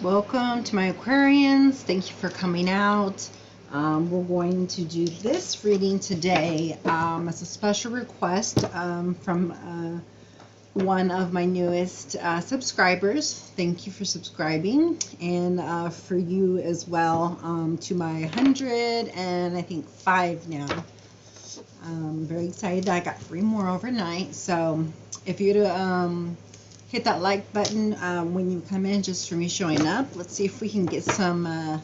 Welcome to my Aquarians. Thank you for coming out. We're going to do this reading today as a special request from one of my newest subscribers. Thank you for subscribing, and for you as well to my 100 and I think 5 now. I'm very excited. I got 3 more overnight. So if you'd hit that like button when you come in, just for me showing up. Let's see if we can get some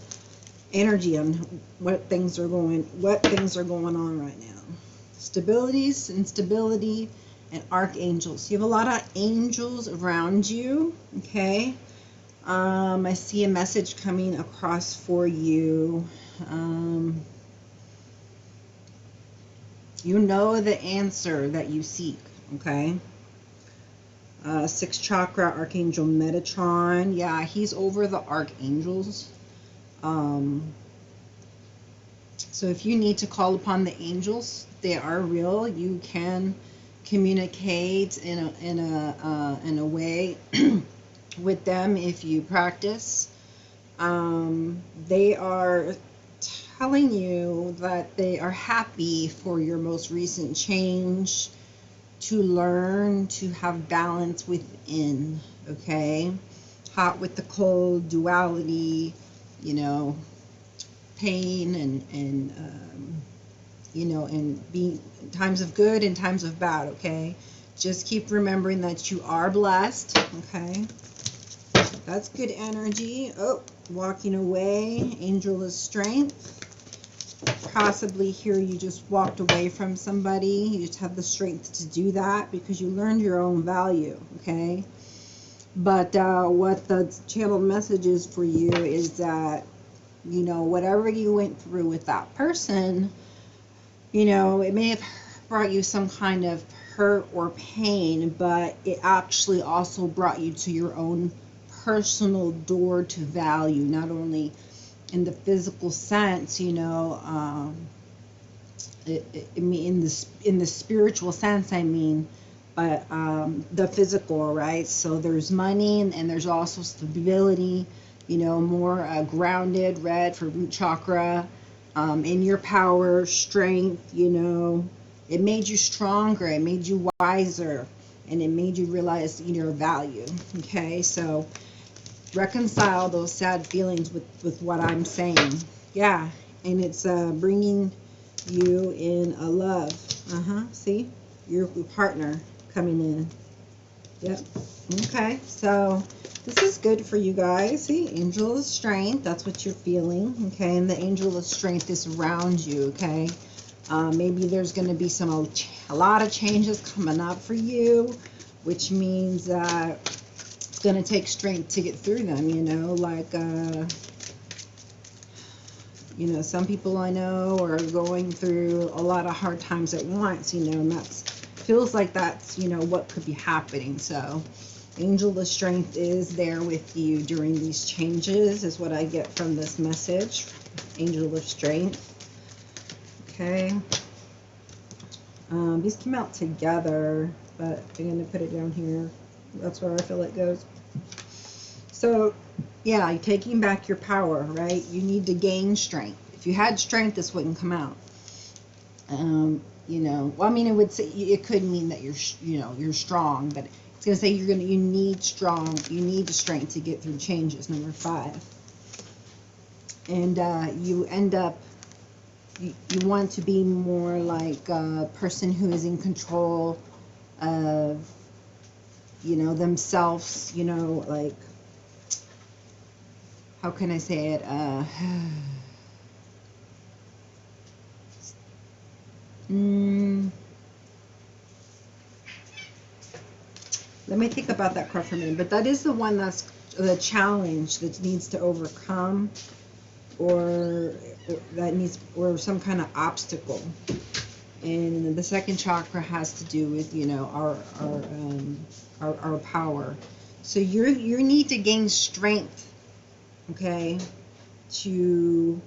energy on what things are going on right now. Stabilities, instability, and archangels. You have a lot of angels around you. Okay. I see a message coming across for you. You know the answer that you seek. Okay. 6th chakra, Archangel Metatron. Yeah, he's over the archangels. So if you need to call upon the angels, they are real. You can communicate in a way with them if you practice. They are telling you that they are happy for your most recent change, to learn to have balance within. Okay, hot with the cold, duality, you know, pain and being times of good and times of bad. Okay, just keep remembering that you are blessed. Okay, that's good energy. Oh, walking away, angel of strength. Possibly here you just walked away from somebody. You just have the strength to do that because you learned your own value. Okay, but what the channeled message is for you is that, you know, whatever you went through with that person, you know, it may have brought you some kind of hurt or pain, but it actually also brought you to your own personal door to value, not only in the physical sense, you know, in the spiritual sense, I mean, but the physical, right? So there's money and there's also stability, you know, more grounded, red for root chakra, in your power, strength, you know. It made you stronger, it made you wiser, and it made you realize your value. Okay, so reconcile those sad feelings with what I'm saying. Yeah, and it's bringing you in a love. See, your partner coming in. Yep. Okay, so this is good for you guys. See, angel of strength, that's what you're feeling. Okay, and the angel of strength is around you. Okay, maybe there's going to be a lot of changes coming up for you, which means that it's going to take strength to get through them, you know, like you know, some people I know are going through a lot of hard times at once, you know, and that's feels like that's, you know, what could be happening. So angel of strength is there with you during these changes, is what I get from this message. Angel of strength. Okay, these came out together, but I'm going to put it down here. That's where I feel it goes. So yeah, you're taking back your power, right? You need to gain strength. If you had strength, this wouldn't come out. You know, well, I mean, it could mean that you're strong, but it's going to say you need the strength to get through changes. Number 5. And you end up, you want to be more like a person who is in control of, you know, themselves, you know, like, how can I say it? Let me think about that card for a minute. But that is the one that's the challenge that needs to overcome, or some kind of obstacle. And the 2nd chakra has to do with, you know, our power. So you need to gain strength, okay, to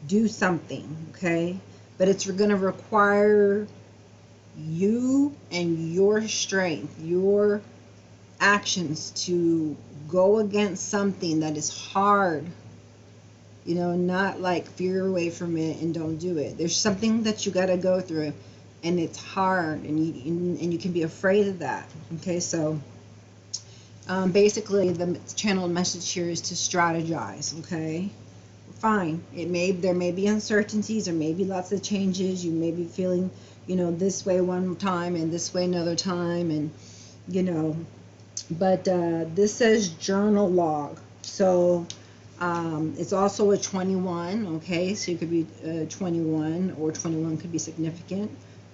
do something, okay, but it's going to require you and your strength, your actions to go against something that is hard, you know, not like veer away from it and don't do it. There's something that you got to go through, and it's hard, and you can be afraid of that. Okay, so basically the channeled message here is to strategize. Okay, fine. There may be uncertainties, there may be lots of changes. You may be feeling, you know, this way one time and this way another time, and you know, but this says journal log. So it's also a 21. Okay, so you could be 21, or 21 could be significant,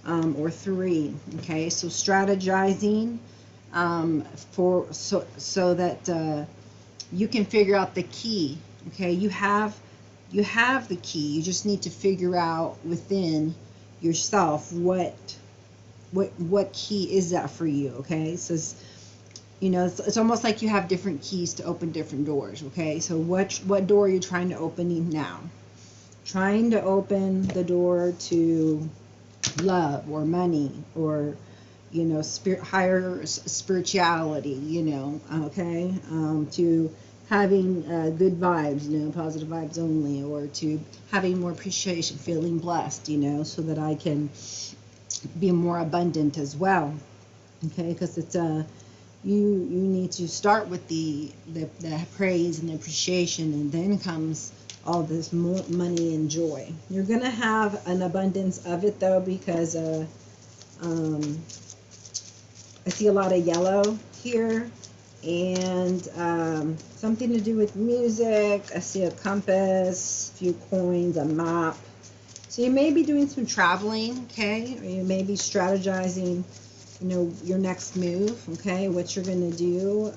or 3. Okay, so strategizing so that you can figure out the key. Okay, you have the key. You just need to figure out within yourself what key is that for you. Okay, so you know, it's almost like you have different keys to open different doors. Okay, so what door are you trying to open now? Trying to open the door to love or money, or you know, higher spirituality, you know, okay, to having good vibes, you know, positive vibes only, or to having more appreciation, feeling blessed, you know, so that I can be more abundant as well. Okay, because it's you need to start with the praise and the appreciation, and then comes all this money and joy. You're gonna have an abundance of it though, because I see a lot of yellow here, and something to do with music. I see a compass, a few coins, a map. So you may be doing some traveling, okay, or you may be strategizing, you know, your next move, okay, what you're going to do.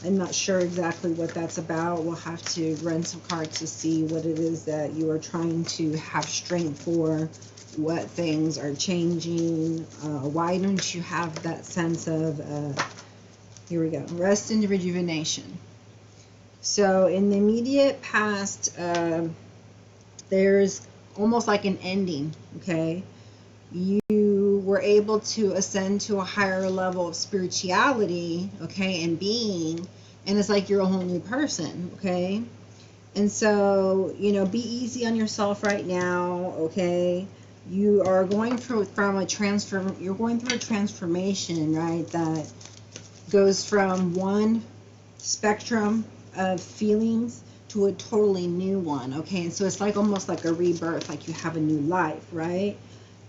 I'm not sure exactly what that's about. We'll have to run some cards to see what it is that you are trying to have strength for, what things are changing. Why don't you have that sense of, here we go, rest and rejuvenation. So in the immediate past, there's almost like an ending, okay? You were able to ascend to a higher level of spirituality, okay, and being, and it's like you're a whole new person, okay? And so, you know, be easy on yourself right now, okay? You are going through you're going through a transformation, right, that goes from one spectrum of feelings to a totally new one, okay? And so it's like almost like a rebirth, like you have a new life, right?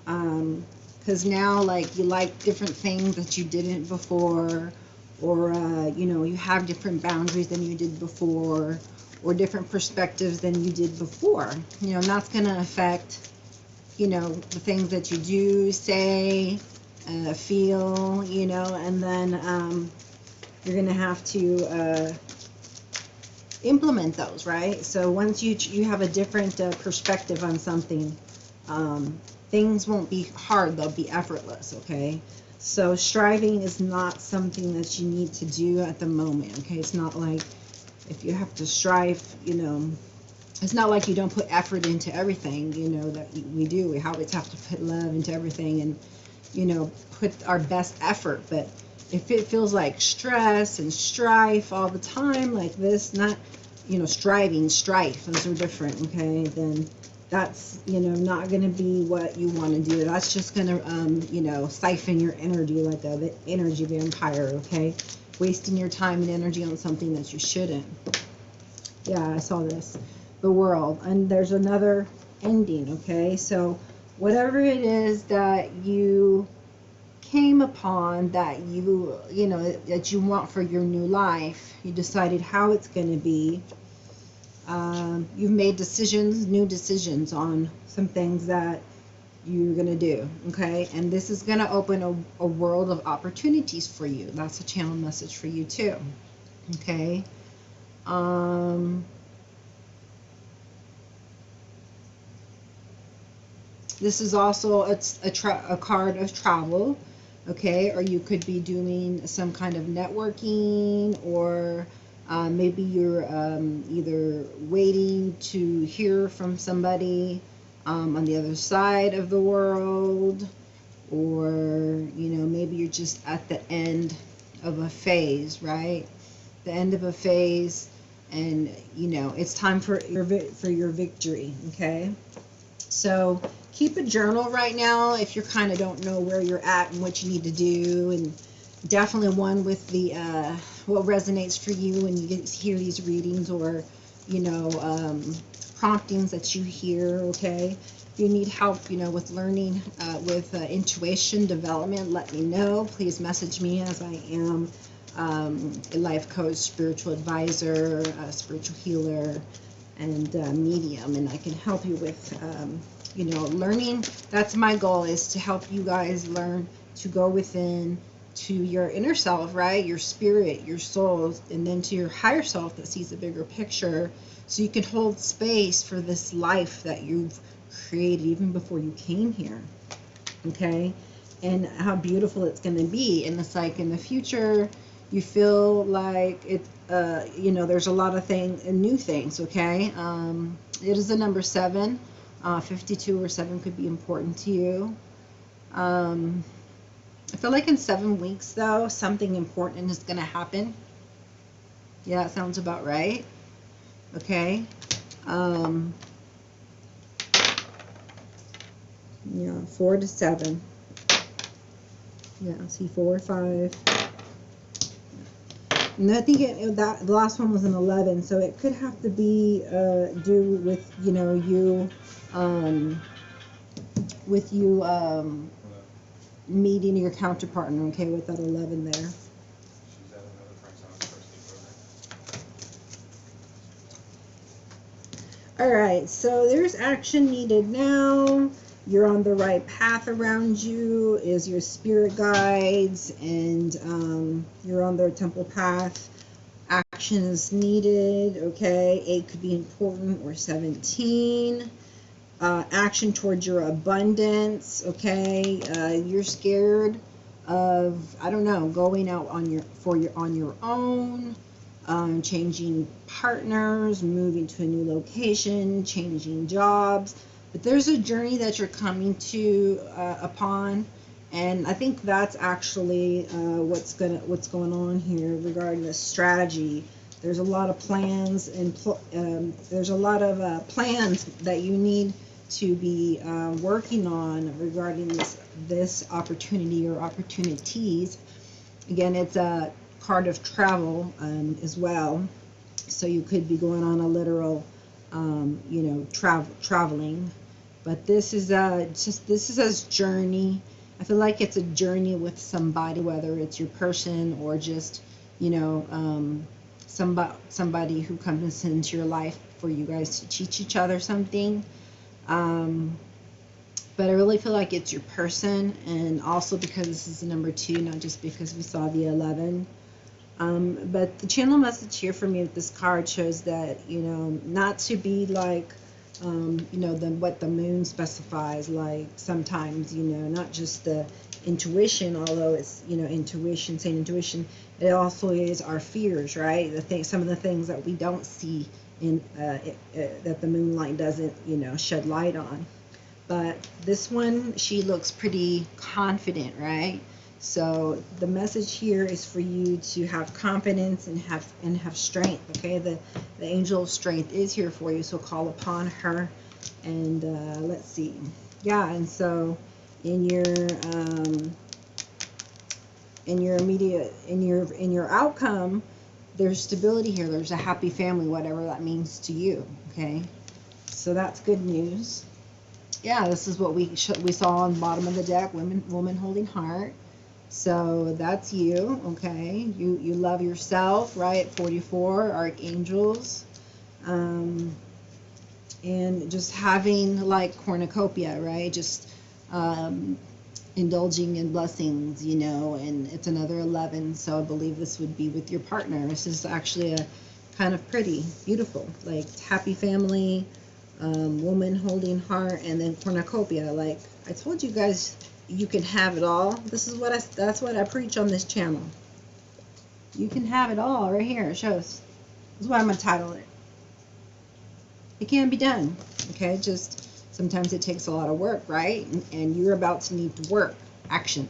Because now, like, you like different things that you didn't before, or you know, you have different boundaries than you did before, or different perspectives than you did before, you know, and that's going to affect, you know, the things that you do, say, feel, you know, and then you're going to have to implement those, right? So once you have a different perspective on something, things won't be hard, they'll be effortless, okay? So striving is not something that you need to do at the moment, okay? It's not like if you have to strive, you know, it's not like you don't put effort into everything, you know, that we do. We always have to put love into everything and, you know, put our best effort. But if it feels like stress and strife all the time, like this, not, you know, striving, strife, those are different, okay? Then that's, you know, not going to be what you want to do. That's just going to, you know, siphon your energy like a energy vampire, okay? Wasting your time and energy on something that you shouldn't. Yeah, I saw this. The world. And there's another ending, okay? So whatever it is that you came upon, that you know, that you want for your new life, you decided how it's going to be. You've made new decisions on some things that you're going to do, okay? And this is going to open a world of opportunities for you. That's a channel message for you too, okay? This is also a card of travel, okay? Or you could be doing some kind of networking, or maybe you're either waiting to hear from somebody on the other side of the world, or, you know, maybe you're just at the end of a phase, right? The end of a phase, and you know, it's time for your victory, okay? So keep a journal right now if you kind of don't know where you're at and what you need to do, and definitely one with the what resonates for you when you hear these readings, or you know, promptings that you hear, okay? If you need help, you know, with learning with intuition development, let me know. Please message me, as I am a life coach, spiritual advisor, spiritual healer, and medium, and I can help you with you know, learning. That's my goal, is to help you guys learn to go within to your inner self, right? Your spirit, your soul, and then to your higher self that sees a bigger picture, so you can hold space for this life that you've created even before you came here, okay? And how beautiful it's going to be. And it's like in the future, you feel like it, you know, there's a lot of things and new things, okay? It is the number 7. 52 or 7 could be important to you. I feel like in 7 weeks, though, something important is going to happen. Yeah, that sounds about right. Okay. Yeah, 4 to 7. Yeah, see 4, 5. And I think that the last one was an 11, so it could have to be do with, you know, you with you meeting your counterpartner, okay, with that 11 there. All right, so there's action needed now. You're on the right path. Around you is your spirit guides, and you're on their temple path. Action is needed, okay? 8 could be important, or 17. Action towards your abundance, okay? You're scared of, I don't know, going out on your own, changing partners, moving to a new location, changing jobs. But there's a journey that you're coming to upon, and I think that's actually what's going on here regarding the strategy. There's a lot of plans, and there's a lot of plans that you need to be working on regarding this opportunity or opportunities. Again, it's a card of travel as well, so you could be going on a literal you know, traveling. But this is a journey. I feel like it's a journey with somebody, whether it's your person or just, you know, somebody who comes into your life for you guys to teach each other something. But I really feel like it's your person, and also because this is the number 2, not just because we saw the 11. But the channel message here for me with this card shows that, you know, not to be like, you know, what the moon specifies, like sometimes, you know, not just the intuition, although it's, you know, intuition, saying intuition, it also is our fears, right? Some of the things that we don't see in that the moonlight doesn't, you know, shed light on. But this one, she looks pretty confident, right? So the message here is for you to have confidence and have strength, okay? The angel of strength is here for you, so call upon her. And let's see. Yeah, and so in your outcome, there's stability here. There's a happy family, whatever that means to you, okay? So that's good news. Yeah, this is what we saw on the bottom of the deck, woman holding heart. So that's you, okay? You love yourself, right? 44, archangels. And just having like cornucopia, right? Just indulging in blessings, you know, and it's another 11, so I believe this would be with your partner. This is actually a kind of pretty, beautiful, like happy family, woman holding heart, and then cornucopia. Like I told you guys, you can have it all. This is that's what I preach on this channel. You can have it all right here. It shows. This is why I'm gonna title it. It can be done. Okay, just sometimes it takes a lot of work, right? And you're about to need to work. Action.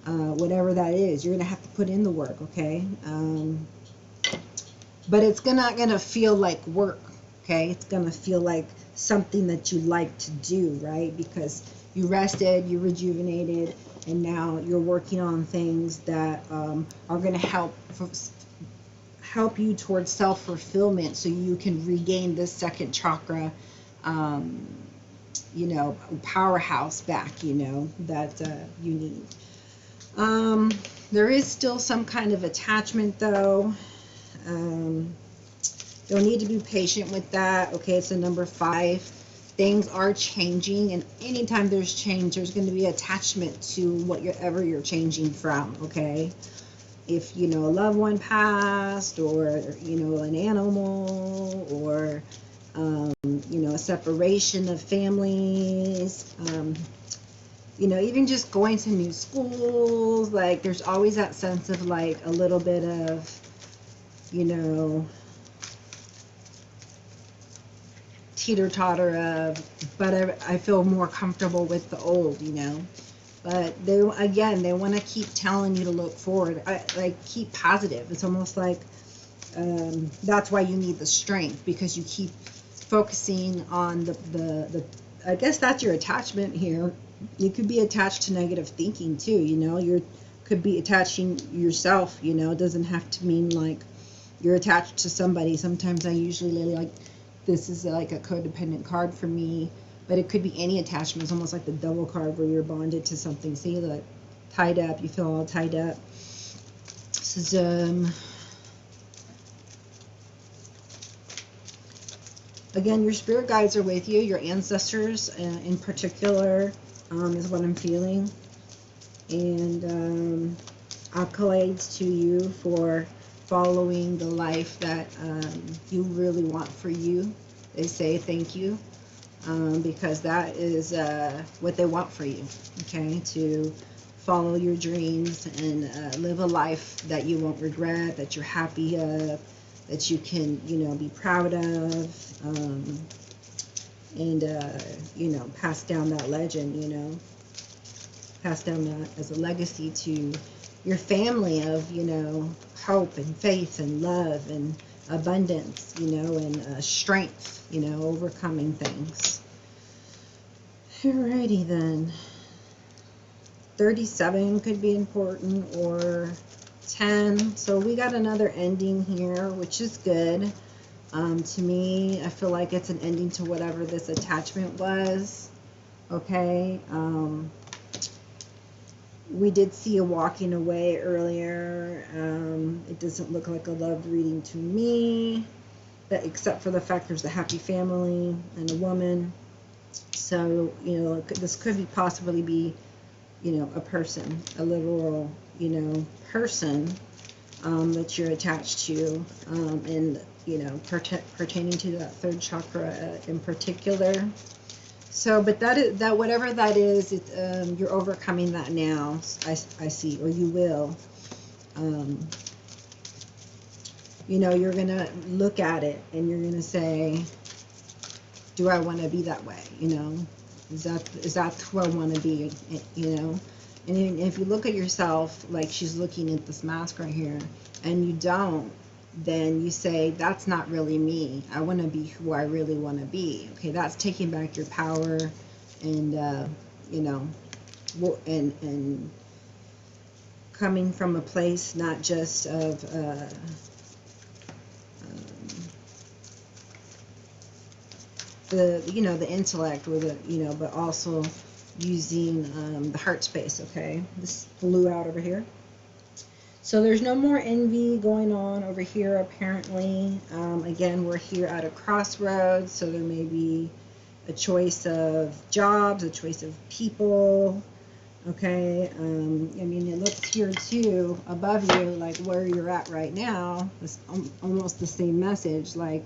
whatever that is. You're going to have to put in the work, okay? But it's not going to feel like work, okay? It's going to feel like something that you like to do, right? Because you rested, you rejuvenated, and now you're working on things that are going to help you towards self-fulfillment, so you can regain this second chakra, you know, powerhouse back, you know, that you need. There is still some kind of attachment, though. You'll need to be patient with that. Okay, it's a number 5. Things are changing, and anytime there's change, there's going to be attachment to whatever you're changing from, okay? If, you know, a loved one passed, or, you know, an animal, or, you know, a separation of families, you know, even just going to new schools, like, there's always that sense of, like, a little bit of, you know, teeter-totter of, but I feel more comfortable with the old, you know. But they want to keep telling you to look forward. Like, keep positive. It's almost like that's why you need the strength, because you keep focusing on the I guess that's your attachment here. You could be attached to negative thinking too, you know. You could be attaching yourself, you know. It doesn't have to mean like you're attached to somebody. Sometimes I usually like, this is like a codependent card for me, but it could be any attachment. It's almost like the devil card, where you're bonded to something. See, like, tied up, you feel all tied up. This is again, your spirit guides are with you. Your ancestors in particular is what I'm feeling. And accolades to you for following the life that you really want for you. They say thank you, because that is what they want for you, okay? To follow your dreams and live a life that you won't regret, that you're happy of, that you can, you know, be proud of, and, you know, pass down that legend, you know, pass down that as a legacy to your family of, you know, hope and faith and love and abundance, you know, and strength, you know, overcoming things. Alrighty then. 37 could be important, or 10. So we got another ending here, which is good. To me, I feel like it's an ending to whatever this attachment was. Okay. We did see a walking away earlier. It doesn't look like a love reading to me, but except for the fact there's a happy family and a woman. So, you know, this could be possibly be, you know, a person, a literal, you know, person that you're attached to, and, you know, pertaining to that third chakra in particular. So, but that whatever that is, you're overcoming that now. I see, or you will. You know, you're gonna look at it and you're gonna say, "Do I want to be that way?" You know, is that who I want to be? You know, and if you look at yourself like she's looking at this mask right here, and you don't, then you say, that's not really me. I want to be who I really want to be. Okay, that's taking back your power, and you know, and coming from a place not just of the, you know, the intellect, or the, you know, but also using the heart space. Okay, this blew out over here. So there's no more envy going on over here, apparently. Again, we're here at a crossroads, so there may be a choice of jobs, a choice of people, okay? I mean, it looks here, too, above you, like where you're at right now. It's almost the same message, like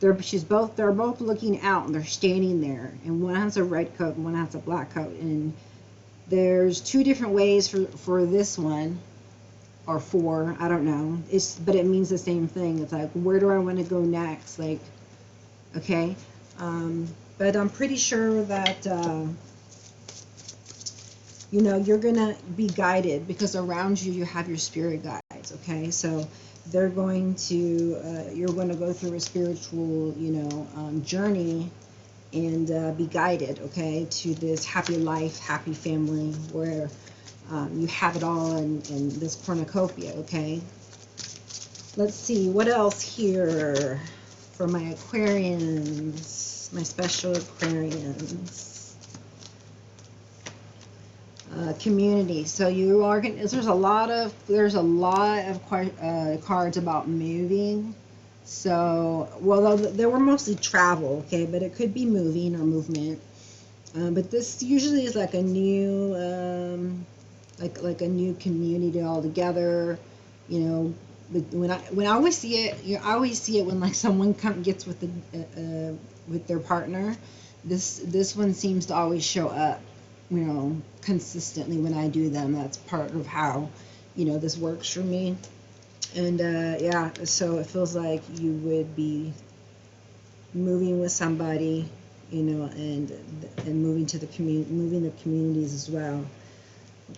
they're both looking out, and they're standing there, and one has a red coat and one has a black coat, and there's 2 different ways for this one, or 4, I don't know. But it means the same thing. It's like, where do I want to go next? Like, okay. But I'm pretty sure that you know, you're gonna be guided, because around you you have your spirit guides. Okay, so they're going to you're going to go through a spiritual, you know, journey, and be guided, okay, to this happy life, happy family, where you have it all in this cornucopia. Okay, let's see what else here for my Aquarians, my special Aquarians. Community. So you are going. There's a lot of cards about moving. So, well, they were mostly travel, okay, but it could be moving or movement. But this usually is like a new, like a new community altogether, you know. But when I always see it, you know, I always see it when like someone gets with their partner. This one seems to always show up, you know, consistently when I do them. That's part of how, you know, this works for me. And yeah, so it feels like you would be moving with somebody, you know, and moving to the moving the communities as well.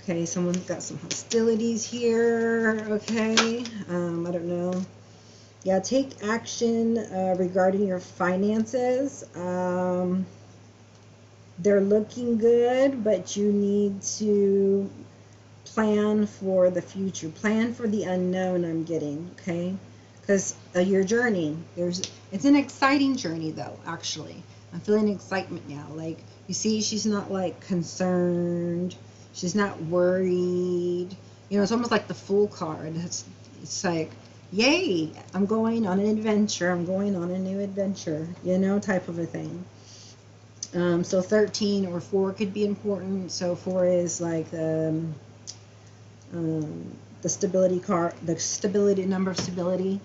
Okay, someone's got some hostilities here. Okay, I don't know. Yeah, take action regarding your finances. They're looking good, but you need to plan for the future. Plan for the unknown, I'm getting, okay? Because your journey, it's an exciting journey, though, actually. I'm feeling excitement now. Like, you see, she's not, like, concerned. She's not worried. You know, it's almost like the Fool card. It's like, yay, I'm going on an adventure. I'm going on a new adventure, you know, type of a thing. So 13 or 4 could be important. So 4 is like the stability card, the stability, number of stability.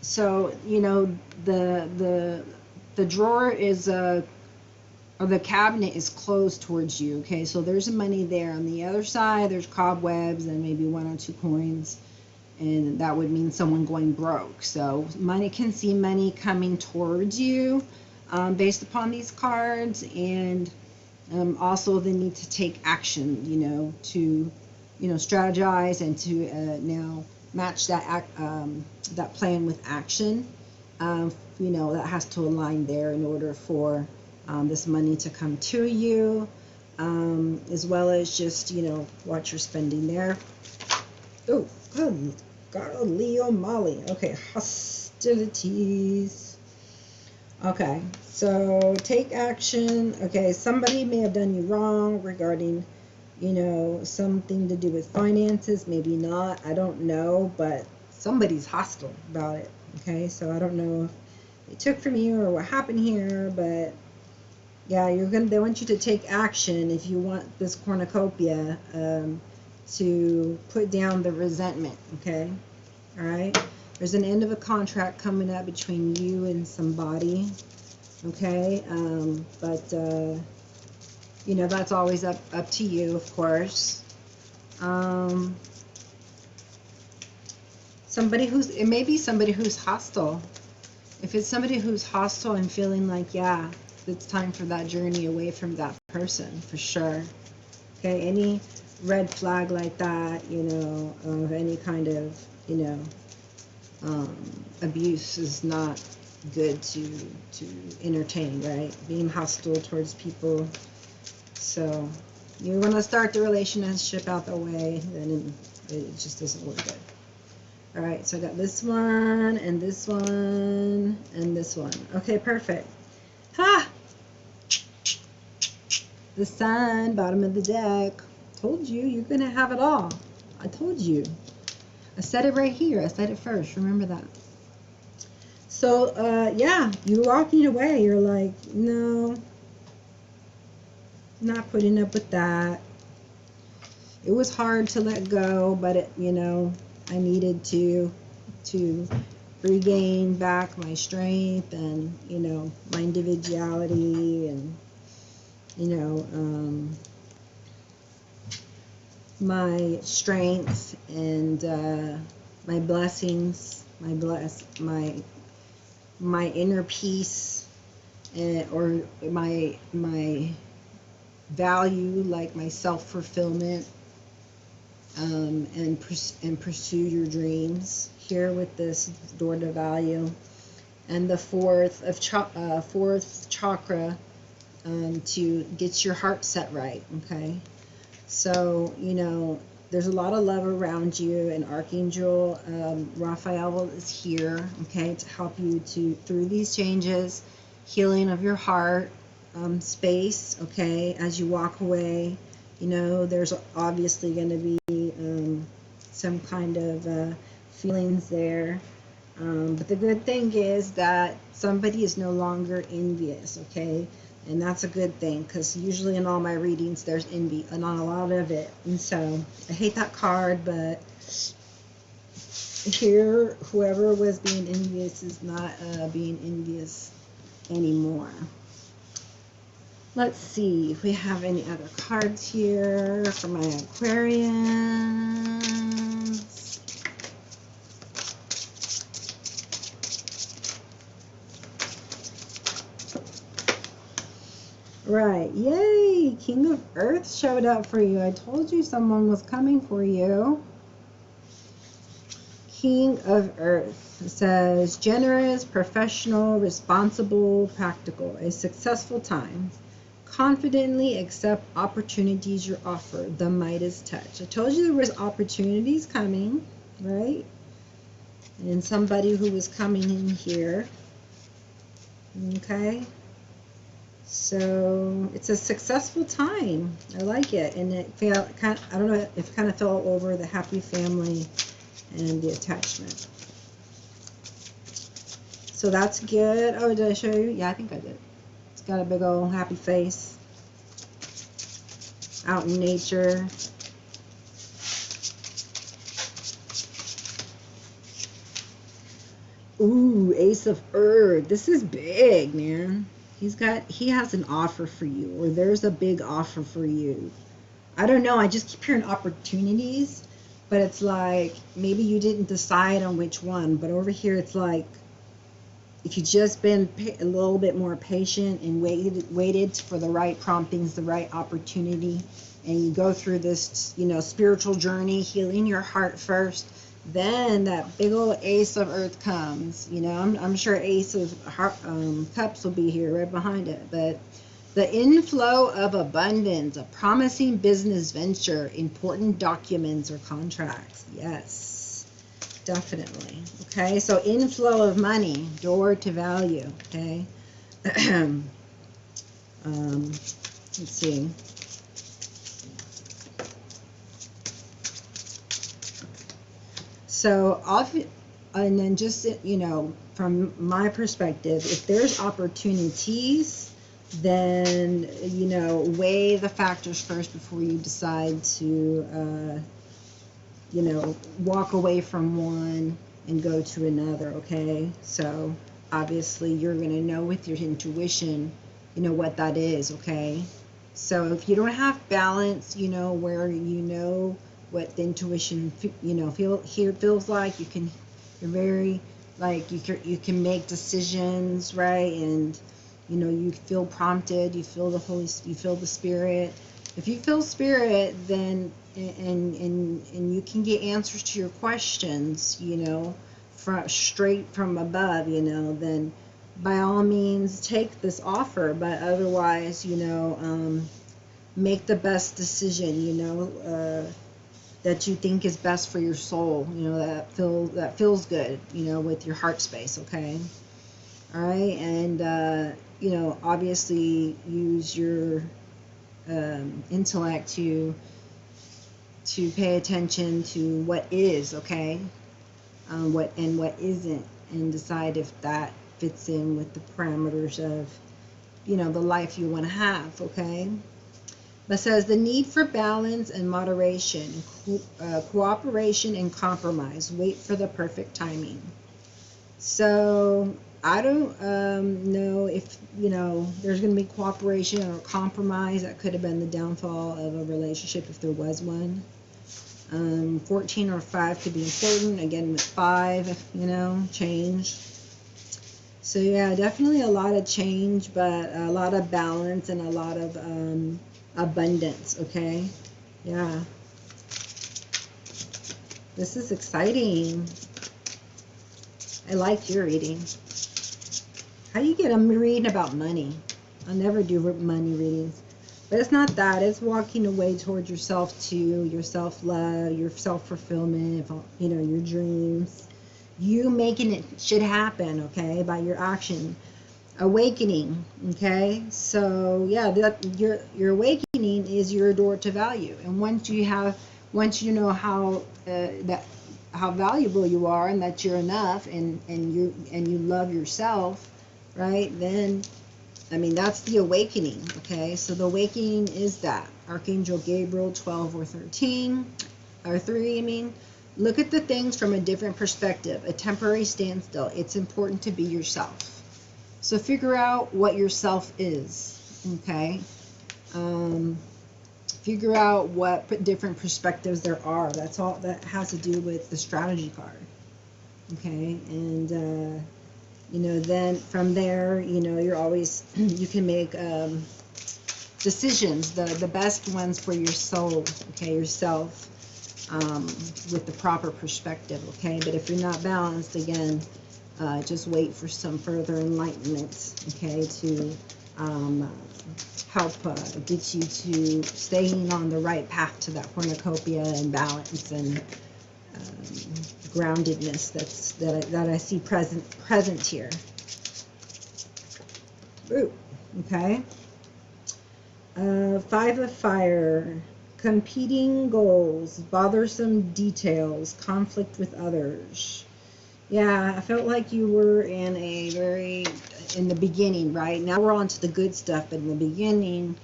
So, you know, the drawer is or the cabinet is closed towards you. Okay, so there's money there. On the other side, there's cobwebs and maybe 1 or 2 coins, and that would mean someone going broke. So money, can see money coming towards you based upon these cards, and also the need to take action, you know, to, you know, strategize and to now match that that plan with action. You know, that has to align there in order for this money to come to you, as well as just, you know, watch your spending there. Oh, good. Got a Leo Molly. Okay, hostilities. Okay, so take action. Okay, somebody may have done you wrong regarding, you know, something to do with finances. Maybe not. I don't know, but somebody's hostile about it. Okay, so I don't know if they took from you or what happened here, but yeah, they want you to take action if you want this cornucopia to put down the resentment. Okay, all right. There's an end of a contract coming up between you and somebody. Okay, but you know, that's always up to you, of course. It may be somebody who's hostile. If it's somebody who's hostile, I'm feeling like, yeah, it's time for that journey away from that person, for sure. Okay, any red flag like that, you know, of any kind of, you know, abuse is not good to entertain, right? Being hostile towards people. So you want to start the relationship out that way, then it just doesn't work good. All right, so I got this one and this one and this one. Okay, perfect. Ha! The Sun, bottom of the deck. Told you, you're going to have it all. I told you. I said it right here. I said it first. Remember that. So, yeah, you're walking away. You're like, no, not putting up with that. It was hard to let go, but it, you know, I needed to regain back my strength and, you know, my individuality and, you know, my strength and my blessings, my inner peace, or my value, like my self-fulfillment, and pursue your dreams here with this door to value. And the fourth chakra, to get your heart set right. Okay, so there's a lot of love around you, and Archangel Raphael is here, okay, to help you through these changes, healing of your heart space, okay, as you walk away. There's obviously going to be some kind of feelings there, but the good thing is that somebody is no longer envious, okay, and that's a good thing, because usually in all my readings there's envy, and not a lot of it. And so I hate that card, but here whoever was being envious is not being envious anymore. Let's see if we have any other cards here for my Aquarians. Right, yay! King of Earth showed up for you. I told you someone was coming for you. King of Earth says, generous, professional, responsible, practical, a successful time. Confidently accept opportunities you're offered. The Midas touch. I told you there was opportunities coming, right? And somebody who was coming in here. Okay. So it's a successful time. I like it. And it felt kind of, I don't know, it kind of fell over the happy family and the attachment. So that's good. Oh, did I show you? Yeah, I think I did. It's got a big old happy face. Out in nature. Ooh, Ace of Earth. This is big, man. He has an offer for you, or there's a big offer for you. I don't know, I just keep hearing opportunities, but it's like maybe you didn't decide on which one. But over here it's like, if you just been a little bit more patient and waited for the right promptings, the right opportunity, and you go through this spiritual journey, healing your heart first, then that big old Ace of Earth comes. I'm sure Ace of Cups will be here right behind it. But the inflow of abundance, a promising business venture, important documents or contracts. Yes, definitely. Okay, so inflow of money, door to value. Okay. Let's see. So, and then just, from my perspective, if there's opportunities, then, weigh the factors first before you decide to, walk away from one and go to another, okay? So, obviously, you're going to know with your intuition, what that is, okay? So, if you don't have balance, where what the intuition feels like, you're very, like, you can make decisions, right? And you feel prompted, you feel the spirit. If you feel spirit, then and you can get answers to your questions, straight from above, then by all means take this offer. But otherwise, make the best decision, that you think is best for your soul, that feels good, with your heart space, okay? All right, and obviously use your intellect to pay attention to what is, okay, what isn't, and decide if that fits in with the parameters of the life you want to have, okay? But says the need for balance and moderation, cooperation and compromise. Wait for the perfect timing. So I don't know if there's going to be cooperation or compromise. That could have been the downfall of a relationship if there was one. 14 or 5 could be important. Again, with 5, change. So yeah, definitely a lot of change, but a lot of balance and a lot of abundance, okay? Yeah. This is exciting. I like your reading. How do you get a reading about money? I'll never do money readings. But it's not that. It's walking away towards yourself too, your self-love, your self-fulfillment, you know, your dreams. You making it should happen, okay, by your action. Awakening, okay? So yeah, that your awakening is your door to value. And once you know how how valuable you are and that you're enough and you love yourself, right? Then I mean, that's the awakening, okay? So the awakening is that. Archangel Gabriel 12 or 13, or 3, I mean. Look at the things from a different perspective, a temporary standstill. It's important to be yourself. So figure out what yourself is, okay? Figure out what different perspectives there are. That's all that has to do with the strategy card, okay? And, you know, then from there, you know, you're always, you can make decisions, the best ones for your soul, okay, yourself, with the proper perspective, okay? But if you're not balanced, again, just wait for some further enlightenment, okay, to help get you to staying on the right path to that cornucopia and balance and groundedness that I see present here. Ooh, okay. 5 of Fire, competing goals, bothersome details, conflict with others. Yeah, I felt like you were in the beginning, right? Now we're on to the good stuff, but in the beginning,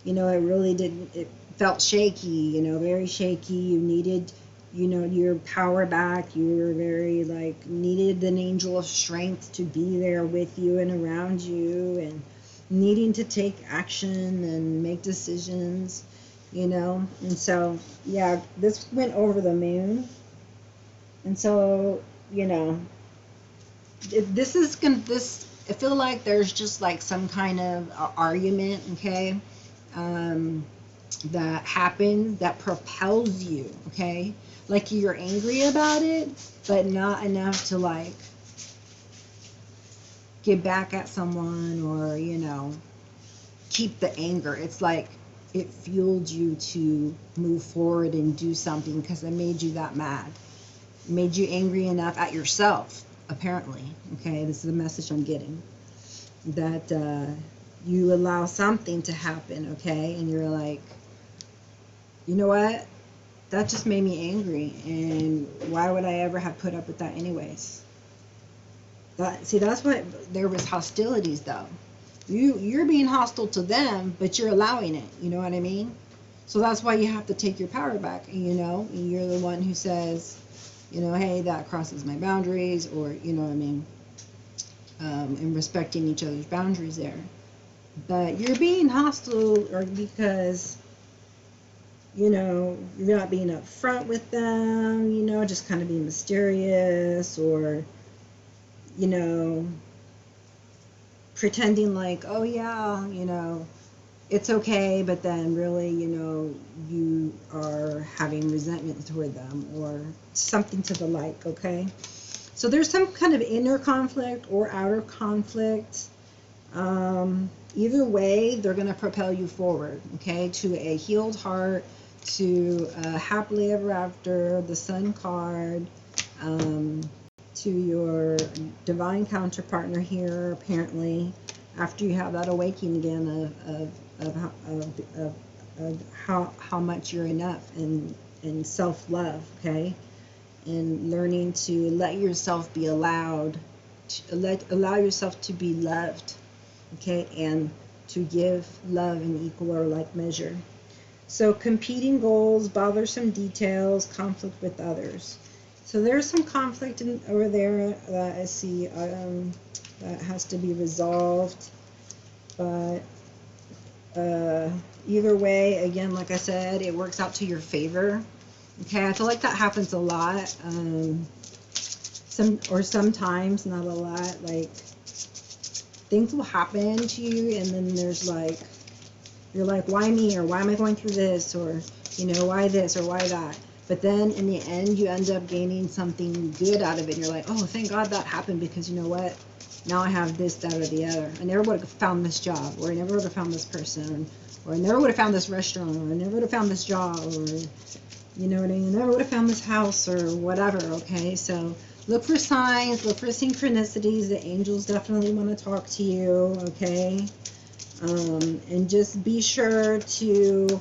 you know, it felt shaky, you know, very shaky. You needed, you know, your power back. You were very, like, needed an angel of strength to be there with you and around you and needing to take action and make decisions, you know. And so, yeah, this went over the moon. And so, you know, I feel like there's just like some kind of argument, okay, that happens that propels you, okay, like you're angry about it, but not enough to like get back at someone or, you know, keep the anger. It's like it fueled you to move forward and do something because it made you that mad. It made you angry enough at yourself, apparently. Okay, this is the message I'm getting. That you allow something to happen, okay, and you're like, you know what? That just made me angry, and why would I ever have put up with that anyways? See, that's what, there was hostilities though. You're being hostile to them, but you're allowing it, you know what I mean? So that's why you have to take your power back, you know, and you're the one who says, you know, hey, that crosses my boundaries, or, you know what I mean, and respecting each other's boundaries there. But you're being hostile or because, you know, you're not being upfront with them, you know, just kind of being mysterious, or, you know, pretending like, oh yeah, you know, it's okay, but then really, you know, you are having resentment toward them or something to the like, okay? So there's some kind of inner conflict or outer conflict. Either way, they're going to propel you forward, okay, to a healed heart, to happily ever after, the Sun card, to your divine counterpartner here, apparently, after you have that awakening again of how much you're enough and self-love, okay, and learning to let yourself be allowed, allow yourself to be loved, okay, and to give love in equal or like measure. So competing goals, bothersome details, conflict with others. So there's some conflict over there that I see that has to be resolved. But either way, again, like I said, it works out to your favor. Okay, I feel like that happens a lot. Sometimes, not a lot. Like things will happen to you, and then there's like, you're like, why me, or why am I going through this, or, you know, why this or why that? But then in the end, you end up gaining something good out of it. And you're like, oh, thank God that happened, because you know what? Now I have this, that, or the other. I never would have found this job, or I never would have found this person, or I never would have found this restaurant, or I never would have found this job, or, you know what I mean? I never would have found this house, or whatever, okay? So look for signs, look for synchronicities. The angels definitely want to talk to you, okay? And just be sure to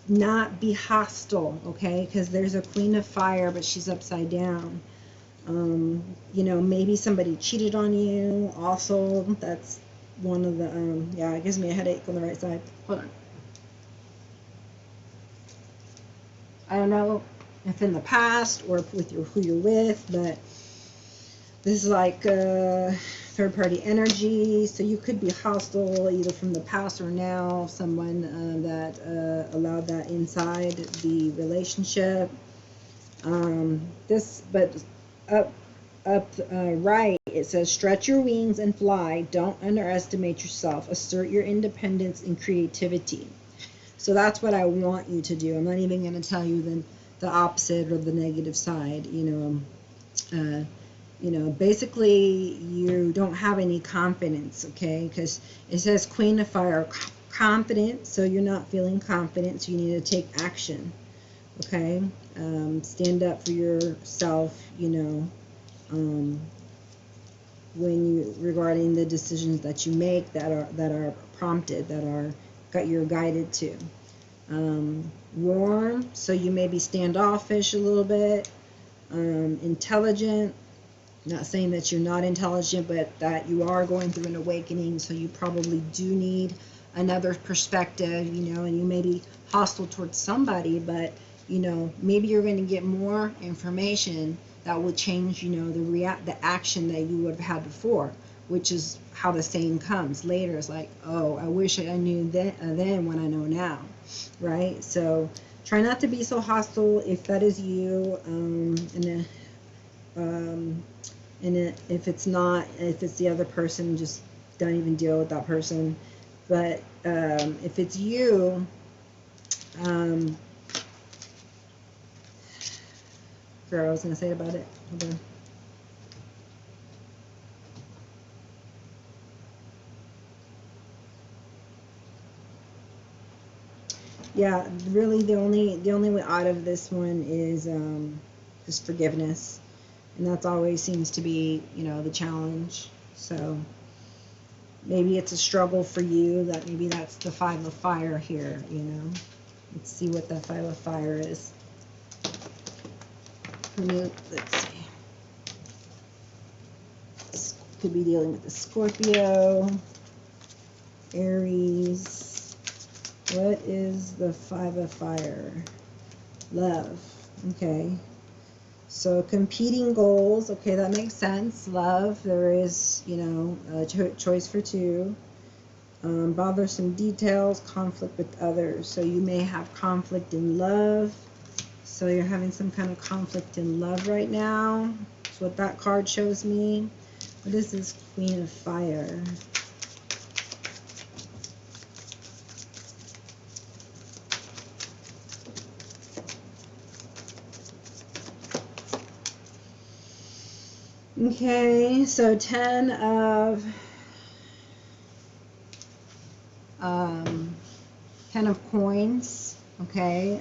not be hostile, okay? Because there's a Queen of Fire, but she's upside down. You know, maybe somebody cheated on you. Also, that's one of the, yeah, it gives me a headache on the right side. Hold on. I don't know if in the past or with who you're with, but this is like third-party energy. So you could be hostile either from the past or now. Someone that allowed that inside the relationship. But up right, it says, stretch your wings and fly. Don't underestimate yourself. Assert your independence and creativity. So that's what I want you to do. I'm not even going to tell you the opposite or the negative side. You know, basically you don't have any confidence, okay? Because it says Queen of Fire, confident, so you're not feeling confident, so you need to take action, okay? Stand up for yourself, you know, regarding the decisions that you make that are prompted, you're guided to. Warm, so you may be standoffish a little bit. Intelligent, not saying that you're not intelligent, but that you are going through an awakening, so you probably do need another perspective, you know, and you may be hostile towards somebody, but, you know, maybe you're going to get more information that will change, you know, the action that you would have had before, which is how the saying comes later. It's like, oh, I wish I knew then when I know now, right? So try not to be so hostile if that is you, if it's not, if it's the other person, just don't even deal with that person. But if it's you, girl, I was gonna say about it. Hold on. Yeah, really, the only way out of this one is forgiveness, and that's always seems to be, you know, the challenge. So maybe it's a struggle for you. That maybe that's the Five of Fire here. You know, let's see what that Five of Fire is. Let's see. This could be dealing with the Scorpio, Aries. What is the Five of Fire? Love. Okay. So competing goals. Okay, that makes sense. Love. There is, you know, a choice for two. Bothersome details. Conflict with others. So you may have conflict in love. So you're having some kind of conflict in love right now. That's what that card shows me. What is this Queen of Fire? Okay, so 10 of coins. Okay,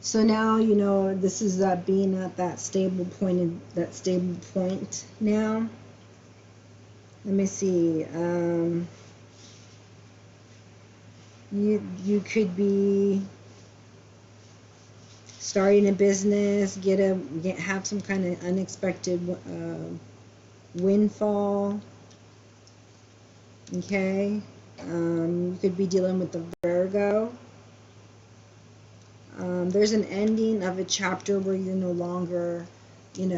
so now, you know, this is being at that stable point now. Let me see. You could be starting a business, have some kind of unexpected windfall. Okay, you could be dealing with the Virgo. There's an ending of a chapter where you're no longer, in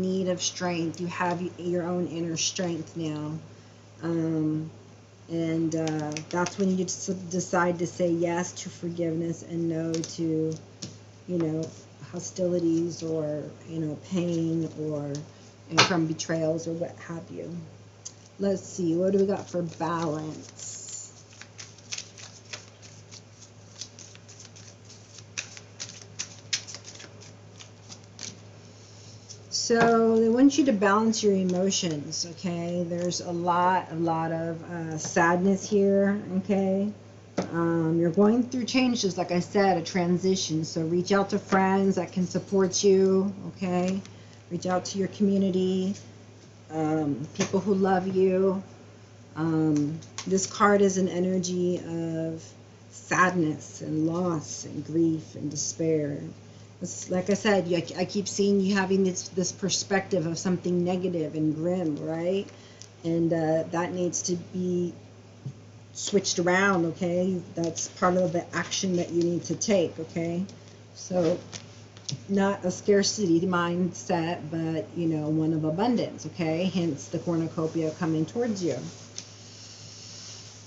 need of strength. You have your own inner strength now. And that's when you decide to say yes to forgiveness and no to, hostilities or, you know, pain or, you know, from betrayals or what have you. Let's see, what do we got for balance? So they want you to balance your emotions, okay? There's a lot of sadness here, okay? You're going through changes, like I said, a transition. So reach out to friends that can support you, okay? Reach out to your community, people who love you. This card is an energy of sadness and loss and grief and despair. It's, like I said, I keep seeing you having this perspective of something negative and grim, right? And that needs to be switched around, okay? That's part of the action that you need to take, okay? So not a scarcity mindset, but, you know, one of abundance, okay? Hence the cornucopia coming towards you.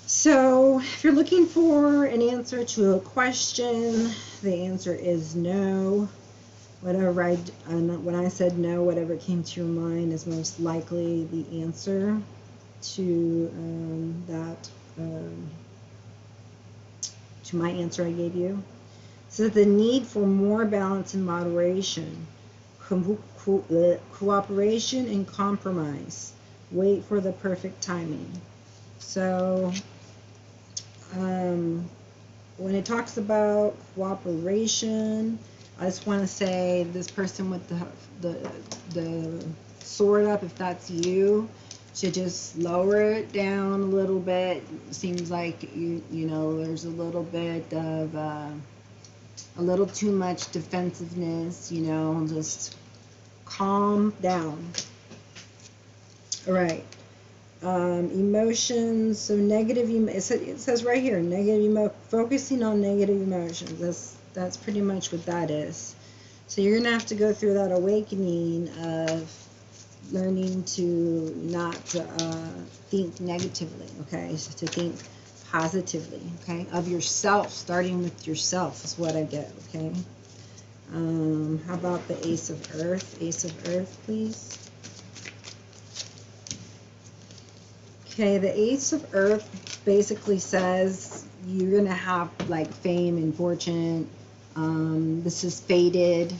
So if you're looking for an answer to a question, the answer is no. Whatever when I said no, whatever came to your mind is most likely the answer to to my answer I gave you. So the need for more balance and moderation, cooperation and compromise. Wait for the perfect timing. So when it talks about cooperation, I just want to say this person with the sword up, if that's you, should just lower it down a little bit. Seems like you know there's a little bit of a little too much defensiveness. You know, just calm down. All right. Emotions. So negative. It says right here, focusing on negative emotions. That's pretty much what that is. So you're gonna have to go through that awakening of learning to not think negatively, okay? So to think positively, okay? Of yourself, starting with yourself is what I get, okay? How about the Ace of Earth? Ace of Earth, please. Okay, the Ace of Earth basically says you're going to have like fame and fortune. This is fated.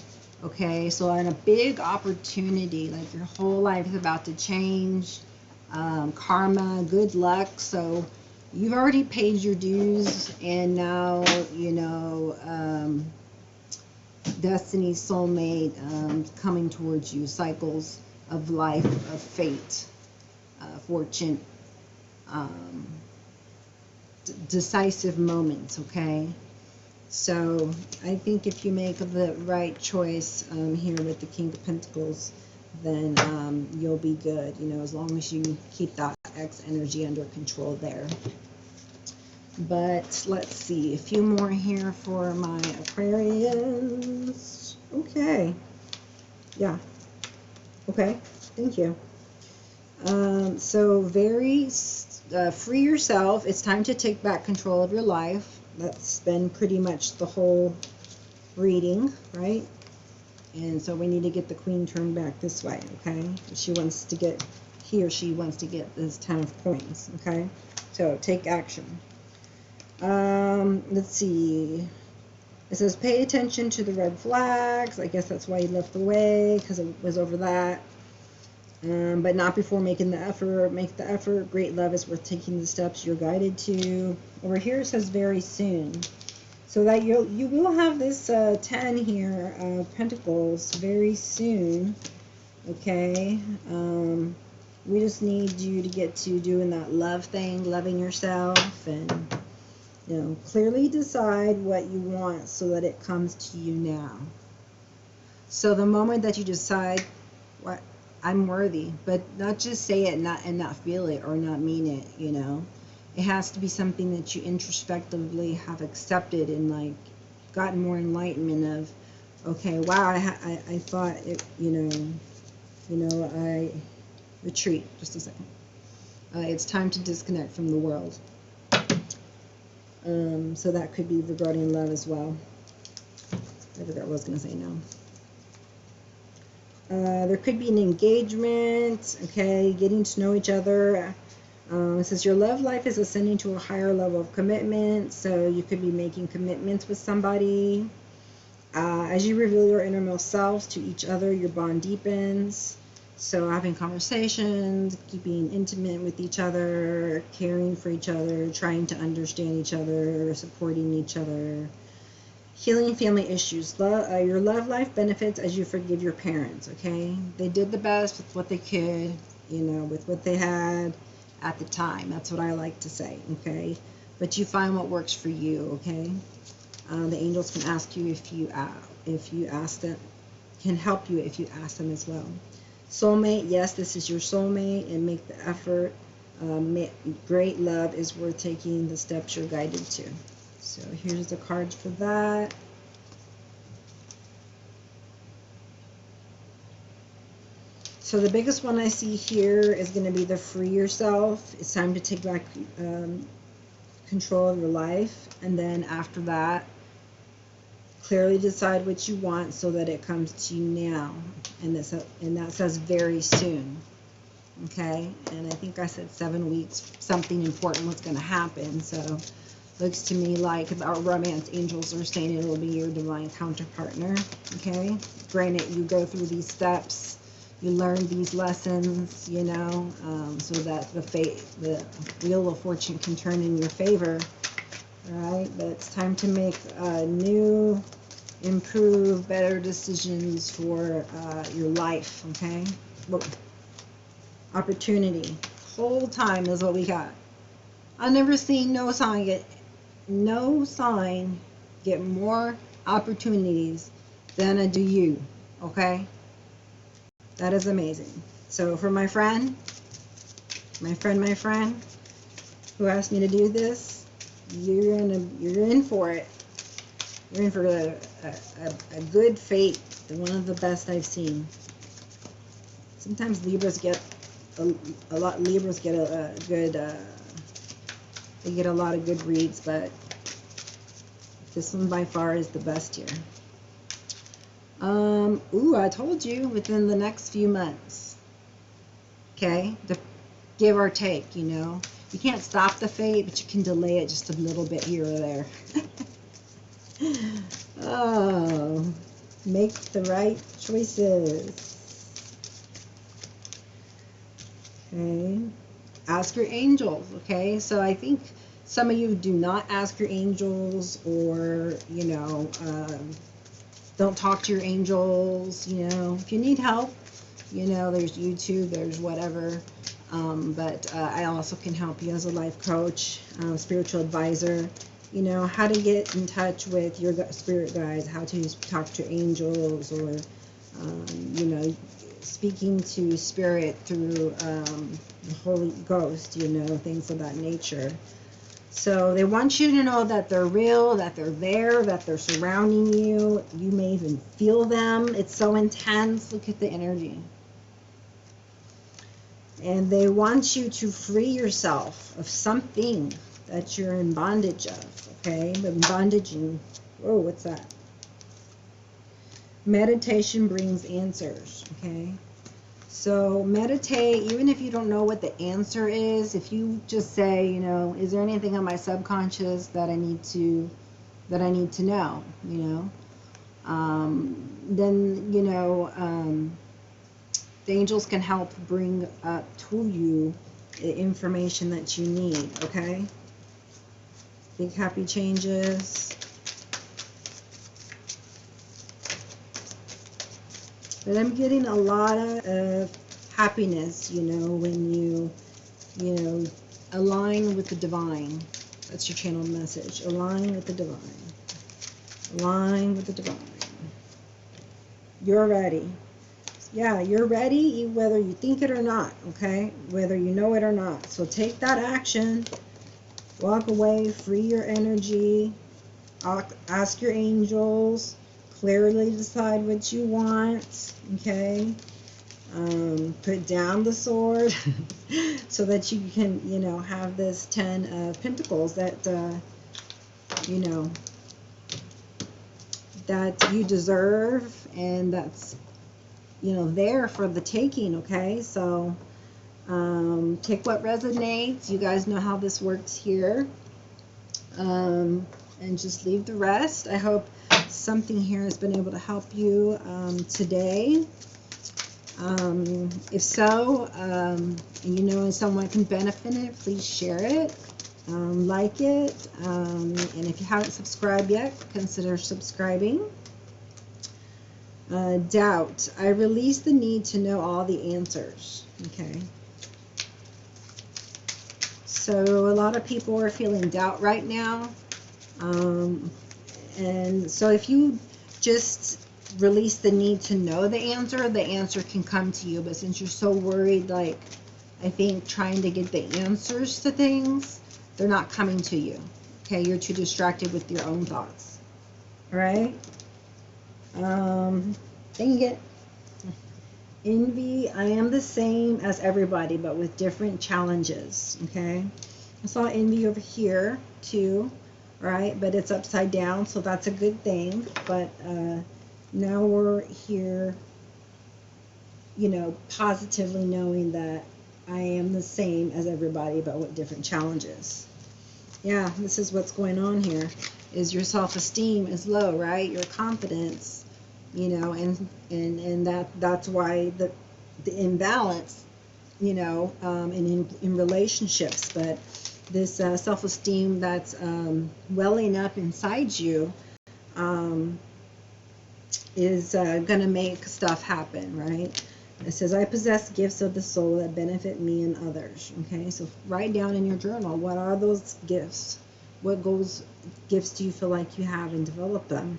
Okay, so on a big opportunity, like your whole life is about to change, karma, good luck. So you've already paid your dues, and now, you know, destiny, soulmate coming towards you, cycles of life, of fate, fortune, decisive moments, okay? So I think if you make the right choice here with the King of Pentacles, then you'll be good, you know, as long as you keep that X energy under control there. But let's see, a few more here for my Aquarians. Okay. Yeah. Okay. Thank you. So free yourself. It's time to take back control of your life. That's been pretty much the whole reading, right? And so we need to get the Queen turned back this way, okay? He or she wants to get this 10 of coins, okay? So take action. Let's see. It says pay attention to the red flags. I guess that's why he left the way, because it was over that. But not before making the effort. Make the effort. Great love is worth taking the steps you're guided to. Over here it says very soon. So that you will have this 10 here of Pentacles very soon. Okay. We just need you to get to doing that love thing, loving yourself, and, you know, clearly decide what you want so that it comes to you now. So the moment that you decide, what, I'm worthy, but not just say it and not feel it or not mean it, you know. It has to be something that you introspectively have accepted and like gotten more enlightenment of, okay, wow, I thought it, you know, I retreat. Just a second. It's time to disconnect from the world. So that could be regarding love as well. I forgot what I was going to say now. There could be an engagement, okay, getting to know each other. It says your love life is ascending to a higher level of commitment, so you could be making commitments with somebody. As you reveal your innermost selves to each other, your bond deepens. So having conversations, keeping intimate with each other, caring for each other, trying to understand each other, supporting each other. Healing family issues. Your love life benefits as you forgive your parents, okay? They did the best with what they could, you know, with what they had at the time. That's what I like to say, okay? But you find what works for you, okay? The angels can ask you if you ask them, can help you if you ask them as well. Soulmate, yes, this is your soulmate, and make the effort. Great love is worth taking the steps you're guided to. So here's the cards for that. So the biggest one I see here is going to be the free yourself. It's time to take back control of your life. And then after that, clearly decide what you want so that it comes to you now. And that says very soon. Okay? And I think I said 7 weeks, something important was going to happen. So looks to me like our romance angels are saying it will be your divine counterpartner. Okay? Granted, you go through these steps, you learn these lessons, you know, so that the wheel of fortune can turn in your favor. All right? But it's time to make new, improve, better decisions for your life. Okay? Look, opportunity. Whole time is what we got. I've never seen no sign get more opportunities than I do you. Okay? That is amazing. So for my friend who asked me to do this, you're in for it. You're in for a good fate, one of the best I've seen. Sometimes Libras get Libras get a good they get a lot of good reads, but this one by far is the best here. Ooh, I told you, within the next few months. Okay? Give or take, you know. You can't stop the fate, but you can delay it just a little bit here or there. Oh, make the right choices. Okay? Ask your angels, okay? So I think some of you do not ask your angels, or, you know, don't talk to your angels, you know. If you need help, you know, there's YouTube, there's whatever. But I also can help you as a life coach, spiritual advisor, you know, how to get in touch with your spirit guides, how to talk to angels, or, you know, speaking to spirit through the Holy Ghost, you know, things of that nature. So they want you to know that they're real, that they're there, that they're surrounding you. You may even feel them. It's so intense. Look at the energy. And they want you to free yourself of something that you're in bondage of, okay? But bondage in, whoa, what's that? Meditation brings answers, okay? So meditate, even if you don't know what the answer is, if you just say, you know, is there anything on my subconscious that I need to know, you know? Then, you know, the angels can help bring up to you the information that you need, okay? Big happy changes. But I'm getting a lot of happiness, you know, when you know, align with the divine. That's your channeled message. Align with the divine. Align with the divine. You're ready. Yeah, you're ready, whether you think it or not, okay? Whether you know it or not. So take that action. Walk away. Free your energy. Ask your angels. Clearly decide what you want, okay? Put down the sword so that you can, you know, have this 10 of Pentacles that, you know, that you deserve, and that's, you know, there for the taking. Okay, so take what resonates. You guys know how this works here, and just leave the rest. I hope something here has been able to help you today. If so, and you know someone can benefit it, please share it, like it, and if you haven't subscribed yet, consider subscribing. Doubt. I release the need to know all the answers. Okay. So a lot of people are feeling doubt right now. And so if you just release the need to know the answer can come to you. But since you're so worried, like, I think trying to get the answers to things, they're not coming to you. Okay, you're too distracted with your own thoughts. All right. Dang it. Envy. I am the same as everybody, but with different challenges. Okay. I saw envy over here too. Right, but it's upside down, so that's a good thing. But now we're here, you know, positively knowing that I am the same as everybody, but with different challenges. Yeah, this is what's going on here, is your self-esteem is low, right? Your confidence, you know, and that's why the imbalance, you know, in relationships. But this self-esteem that's welling up inside you is going to make stuff happen, right? It says, I possess gifts of the soul that benefit me and others. Okay, so write down in your journal, what are those gifts? What gifts do you feel like you have, and develop them?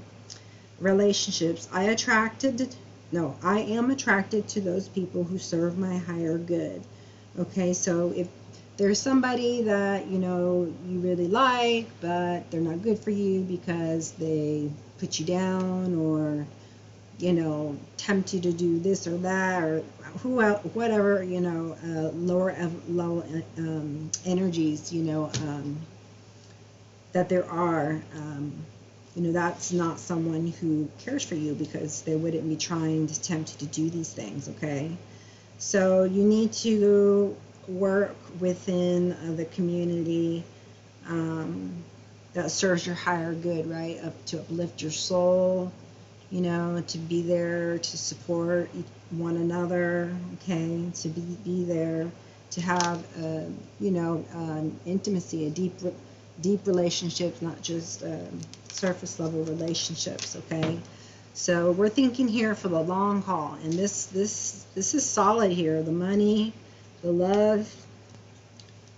Relationships. I am attracted to those people who serve my higher good. Okay, so if there's somebody that, you know, you really like, but they're not good for you because they put you down, or, you know, tempt you to do this or that, or whatever, you know, low energies, you know, that there are, you know, that's not someone who cares for you, because they wouldn't be trying to tempt you to do these things. Okay, so you need to work within the community that serves your higher good, right? To uplift your soul, you know, to be there to support one another, okay, to be there, to have, you know, intimacy, a deep relationships, not just surface level relationships. Okay, so we're thinking here for the long haul, and this is solid here. The money, the love,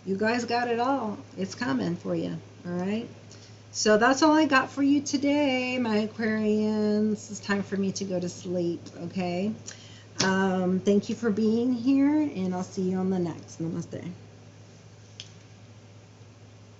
you guys got it all. It's coming for you. All right, so that's all I got for you today, my Aquarians. It's time for me to go to sleep. Okay, thank you for being here, and I'll see you on the next. Namaste.